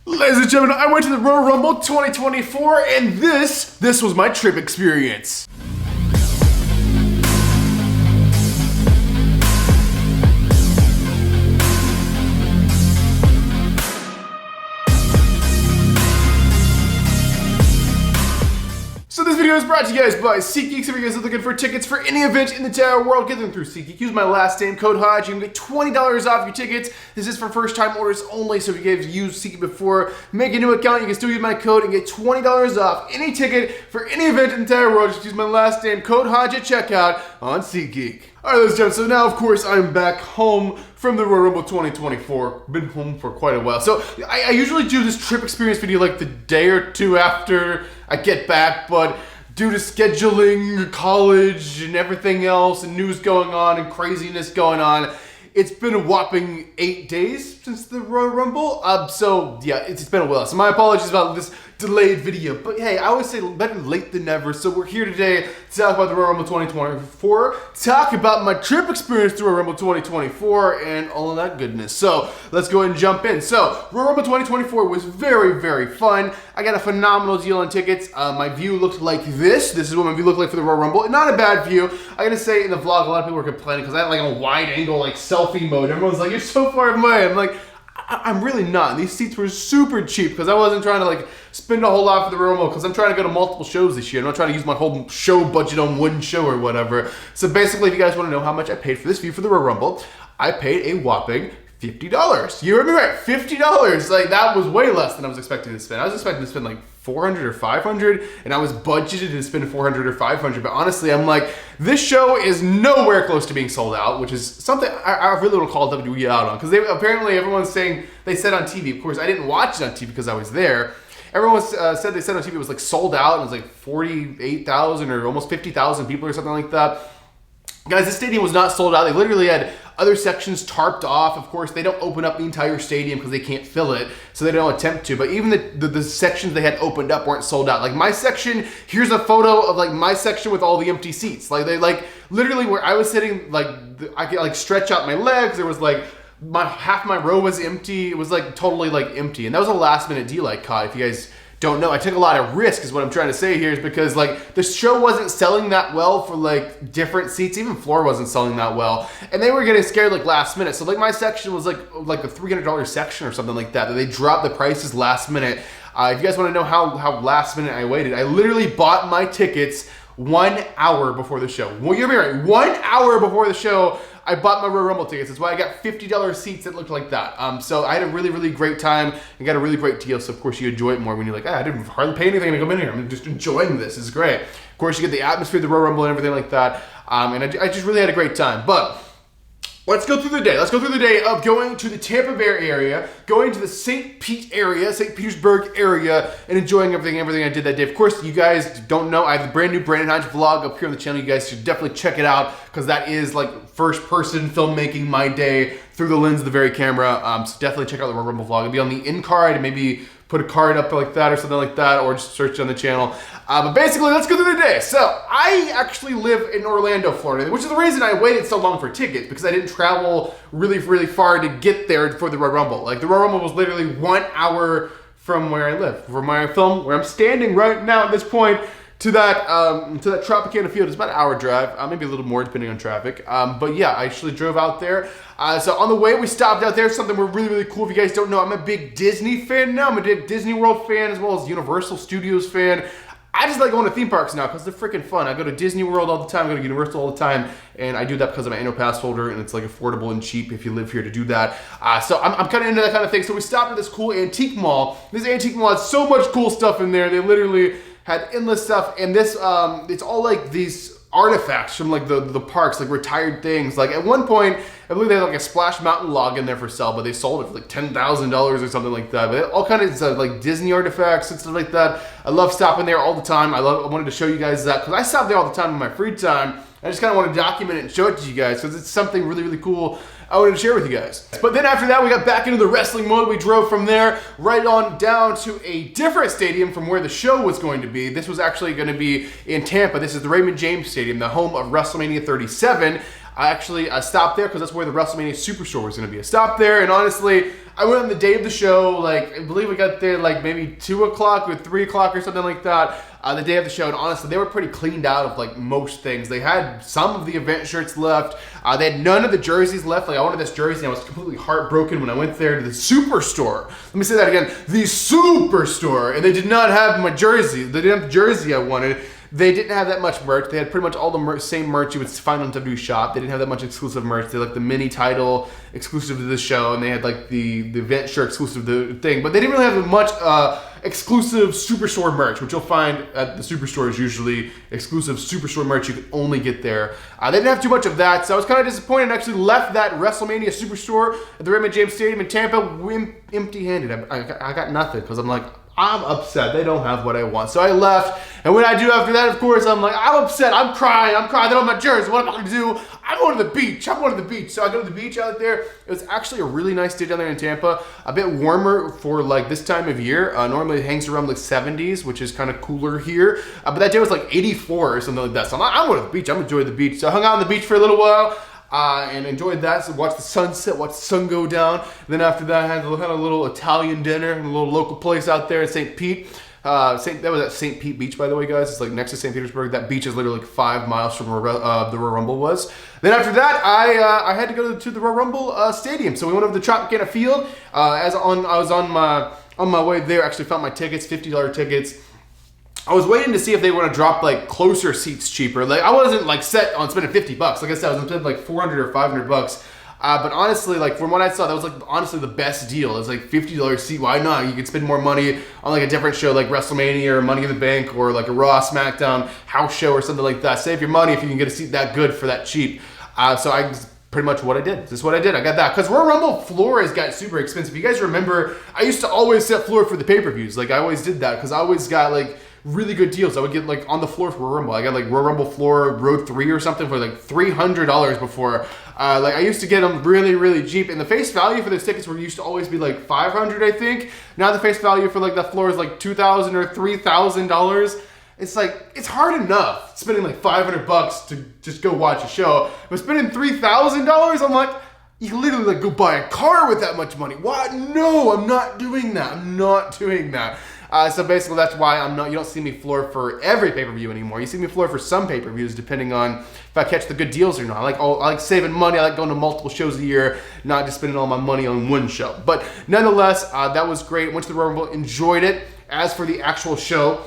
Ladies and gentlemen, I went to the Royal Rumble 2024 and this was my trip experience. So this video is brought to you guys by SeatGeek. So if you guys are looking for tickets for any event in the entire world, get them through SeatGeek. Use my last name, code HODGE. You can get $20 off your tickets. This is for first time orders only, so if you guys used SeatGeek before, make a new account. You can still use my code and get $20 off any ticket for any event in the entire world. Just use my last name, code HODGE at checkout on SeatGeek. Alright, ladies and gentlemen, so now of course I'm back home from the Royal Rumble 2024. Been home for quite a while. So I usually do this trip experience video like the day or two after I get back, but due to scheduling, college, and everything else, and news going on, and craziness going on, it's been a whopping 8 days since the Royal Rumble. So yeah, it's been a while. So my apologies about this delayed video, but hey, I always say better late than never. So we're here today to talk about the Royal Rumble 2024, talk about my trip experience through Royal Rumble 2024, and all of that goodness. So let's go ahead and jump in. So Royal Rumble 2024 was very, very fun. I got a phenomenal deal on tickets. My view looked like this. This is what my view looked like for the Royal Rumble. Not a bad view. I gotta say, in the vlog, a lot of people were complaining because I had like a wide angle, like selfie mode. Everyone's like, "You're so far away." I'm like, I'm really not. These seats were super cheap because I wasn't trying to like spend a whole lot for the Royal Rumble because I'm trying to go to multiple shows this year. I'm not trying to use my whole show budget on one show or whatever. So basically, if you guys want to know how much I paid for this view for the Royal Rumble, I paid a whopping $50. You heard me right, $50. Like, that was way less than I was expecting to spend. I was expecting to spend like 400 or 500, and I was budgeted to spend 400 or 500. But honestly, I'm like, this show is nowhere close to being sold out, which is something I really want to call WWE out on, because apparently everyone's saying they said on TV. Of course, I didn't watch it on TV because I was there. Everyone said they said on TV it was like sold out, and it was like 48,000 or almost 50,000 people or something like that. Guys, this stadium was not sold out. They literally had other sections tarped off. Of course, they don't open up the entire stadium because they can't fill it, so they don't attempt to. But even the sections they had opened up weren't sold out. Like my section, here's a photo of like my section with all the empty seats. Like they like literally where I was sitting, like I could like stretch out my legs. There was like half my row was empty. It was like totally like empty, and that was a last minute deal I caught. If you guys don't know, I took a lot of risk is what I'm trying to say here, is because like the show wasn't selling that well for like different seats. Even floor wasn't selling that well, and they were getting scared like last minute. So like my section was like a $300 section or something like that. They dropped the prices last minute. If you guys want to know how last minute I waited, I literally bought my tickets 1 hour before the show. Well, you're right, 1 hour before the show, I bought my Royal Rumble tickets. That's why I got $50 seats that looked like that. So I had a really, really great time and got a really great deal. So of course you enjoy it more when you're like, I didn't hardly pay anything to come in here. I'm just enjoying this. It's great. Of course you get the atmosphere of the Royal Rumble and everything like that. And I just really had a great time. But let's go through the day. Let's go through the day of going to the Tampa Bay area, going to the St. Petersburg area, and enjoying everything I did that day. Of course, you guys don't know, I have the brand new Brandon Hodge vlog up here on the channel. You guys should definitely check it out, because that is like first person filmmaking my day through the lens of the very camera. So definitely check out the Royal Rumble vlog. It'll be on the in card, and maybe put a card up like that or something like that, or just search it on the channel. But basically, let's go through the day. So I actually live in Orlando, Florida, which is the reason I waited so long for tickets, because I didn't travel really, really far to get there for the Royal Rumble. Like the Royal Rumble was literally 1 hour from where I live. From where I film, where I'm standing right now at this point, to that Tropicana field is about an hour drive, maybe a little more depending on traffic. But yeah, I actually drove out there. So on the way, we stopped out there. Something really, really cool. If you guys don't know, I'm a big Disney fan now. I'm a big Disney World fan as well as Universal Studios fan. I just like going to theme parks now because they're freaking fun. I go to Disney World all the time, I go to Universal all the time, and I do that because I'm an annual pass holder, and it's like affordable and cheap if you live here to do that. So I'm kind of into that kind of thing. So we stopped at this cool antique mall. This antique mall has so much cool stuff in there. They literally had endless stuff, and this it's all like these artifacts from like the parks, like retired things. Like at one point, I believe they had like a Splash Mountain log in there for sale, but they sold it for like $10,000 or something like that. But all kind of like Disney artifacts and stuff like that. I love stopping there all the time. I wanted to show you guys that because I stop there all the time in my free time. I just kind of want to document it and show it to you guys because it's something really, really cool I wanted to share with you guys. But then after that, we got back into the wrestling mode. We drove from there right on down to a different stadium from where the show was going to be. This was actually going to be in Tampa. This is the Raymond James Stadium, the home of WrestleMania 37. I stopped there because that's where the WrestleMania Superstore was going to be. I stopped there, and honestly, I went on the day of the show, like, I believe we got there like maybe 2 o'clock or 3 o'clock or something like that, the day of the show, and honestly, they were pretty cleaned out of like most things. They had some of the event shirts left, they had none of the jerseys left. Like, I wanted this jersey, and I was completely heartbroken when I went there to the Superstore. Let me say that again, the Superstore, and they did not have my jersey. They didn't have the jersey I wanted. They didn't have that much merch. They had pretty much all the same merch you would find on WWE Shop. They didn't have that much exclusive merch. They had like the mini title exclusive to this show, and they had like the event shirt exclusive to the thing. But they didn't really have much exclusive Superstore merch, which you'll find at the Superstore is usually exclusive Superstore merch you can only get there. They didn't have too much of that, so I was kind of disappointed. I actually left that WrestleMania Superstore at the Raymond James Stadium in Tampa empty-handed. I got nothing because I'm like, I'm upset. They don't have what I want. So I left. And what I do after that, of course, I'm like, I'm upset. I'm crying. They don't have my jersey. What am I going to do? I'm going to the beach. So I go to the beach out there. It was actually a really nice day down there in Tampa. A bit warmer for like this time of year. Normally it hangs around like 70s, which is kind of cooler here. But that day was like 84 or something like that. So I'm going to the beach. I'm enjoying the beach. So I hung out on the beach for a little while. And enjoyed that. So watched the sunset, watched the sun go down. Then after that, I had a little Italian dinner in a little local place out there in St. Pete. That was at St. Pete Beach, by the way, guys. It's like next to St. Petersburg. That beach is literally like 5 miles from where the Royal Rumble was. Then after that, I had to go to the Royal Rumble Stadium. So we went over to the Tropicana Field. I was on my way there. Actually found my tickets, $50 tickets. I was waiting to see if they were going to drop like closer seats cheaper. Like, I wasn't like set on spending $50. Like I said, I was spending like $400 or $500. But honestly, like from what I saw, that was like honestly the best deal. It's like $50 seat. Why not? You could spend more money on like a different show like WrestleMania or Money in the Bank or like a Raw, SmackDown house show or something like that. Save your money if you can get a seat that good for that cheap. So I pretty much what I did. This is what I did. I got that. Because Royal Rumble floor has got super expensive. You guys remember, I used to always set floor for the pay-per-views. Like I always did that because I always got like really good deals. I would get like on the floor for Royal Rumble. I got like Royal Rumble floor row 3 or something for like $300 before. Like I used to get them really, really cheap. And the face value for those tickets were used to always be like $500, I think. Now the face value for like that floor is like $2,000 or $3,000. It's like, it's hard enough spending like $500 to just go watch a show. But spending $3,000, I'm like, you can literally like go buy a car with that much money. What? No, I'm not doing that. I'm not doing that. So basically that's why you don't see me floor for every pay-per-view anymore. You see me floor for some pay-per-views depending on if I catch the good deals or not. I like saving money. I like going to multiple shows a year, not just spending all my money on one show. But nonetheless, that was great. Went to the Royal Rumble, enjoyed it. As for the actual show,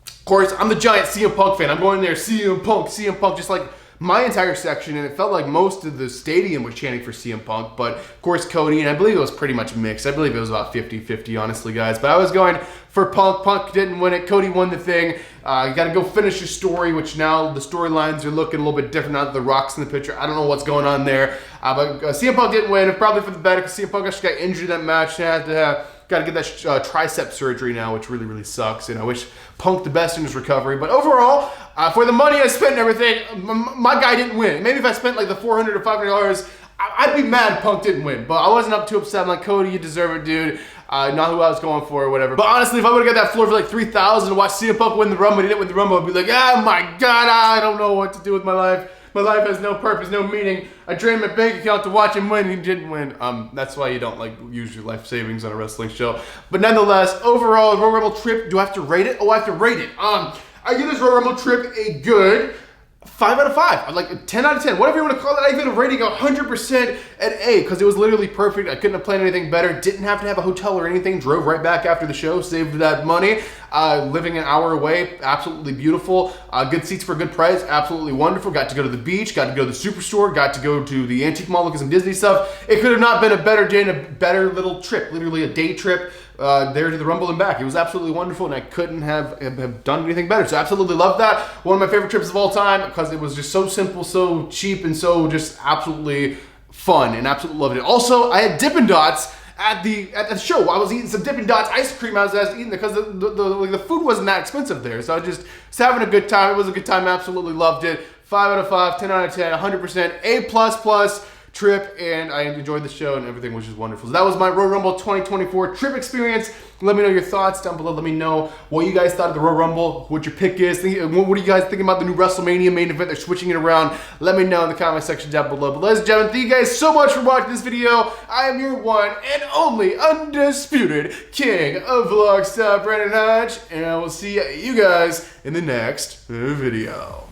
of course, I'm the giant CM Punk fan. I'm going there, CM Punk, just like my entire section, and it felt like most of the stadium was chanting for CM Punk, but of course Cody, and I believe it was pretty much mixed. I believe it was about 50-50, honestly, guys. But I was going for Punk. Punk didn't win it. Cody won the thing. You got to go finish your story, which now the storylines are looking a little bit different now that The Rock's in the picture. I don't know what's going on there. But CM Punk didn't win, probably for the better, because CM Punk actually got injured in that match. Got to get that tricep surgery now, which really, really sucks. And I wish Punk the best in his recovery. But overall, for the money I spent and everything, my guy didn't win. Maybe if I spent like the $400 or $500, I'd be mad Punk didn't win. But I wasn't up too upset. I'm like, Cody, you deserve it, dude. Not who I was going for or whatever. But honestly, if I would have got that floor for like $3,000 to watch CM Punk win the Rumble, he didn't win the Rumble, I'd be like, oh my God, I don't know what to do with my life. My life has no purpose, no meaning. I drained my bank account to watch him win, and he didn't win. That's why you don't like use your life savings on a wrestling show. But nonetheless, overall, Royal Rumble trip, do I have to rate it? Oh, I have to rate it. I give this Royal Rumble trip a good 5 out of 5. Like 10 out of 10. Whatever you want to call it, I give it a rating 100% at A, because it was literally perfect. I couldn't have planned anything better. Didn't have to have a hotel or anything. Drove right back after the show. Saved that money. Living an hour away. Absolutely beautiful. Good seats for a good price. Absolutely wonderful. Got to go to the beach. Got to go to the Superstore. Got to go to the Antique Mall, look at some Disney stuff. It could have not been a better day and a better little trip. Literally a day trip. There to the Rumble and back. It was absolutely wonderful, and I couldn't have done anything better. So absolutely love that. One of my favorite trips of all time, because it was just so simple, so cheap, and so just absolutely fun, and absolutely loved it. Also, I had Dippin' Dots at the show. I was eating some Dippin' Dots ice cream as I was eating it, because the food wasn't that expensive there. So I was having a good time. It was a good time. Absolutely loved it. 5 out of 5, 10 out of 10, 100%, A++. trip, and I enjoyed the show, and everything was just wonderful. So that was my Royal Rumble 2024 trip experience. Let me know your thoughts down below. Let me know what you guys thought of the Royal Rumble, what your pick is. What are you guys thinking about the new WrestleMania main event? They're switching it around. Let me know in the comment section down below. But ladies and gentlemen, thank you guys so much for watching this video. I am your one and only undisputed king of vlog stuff, Brandon Hodge, and I will see you guys in the next video.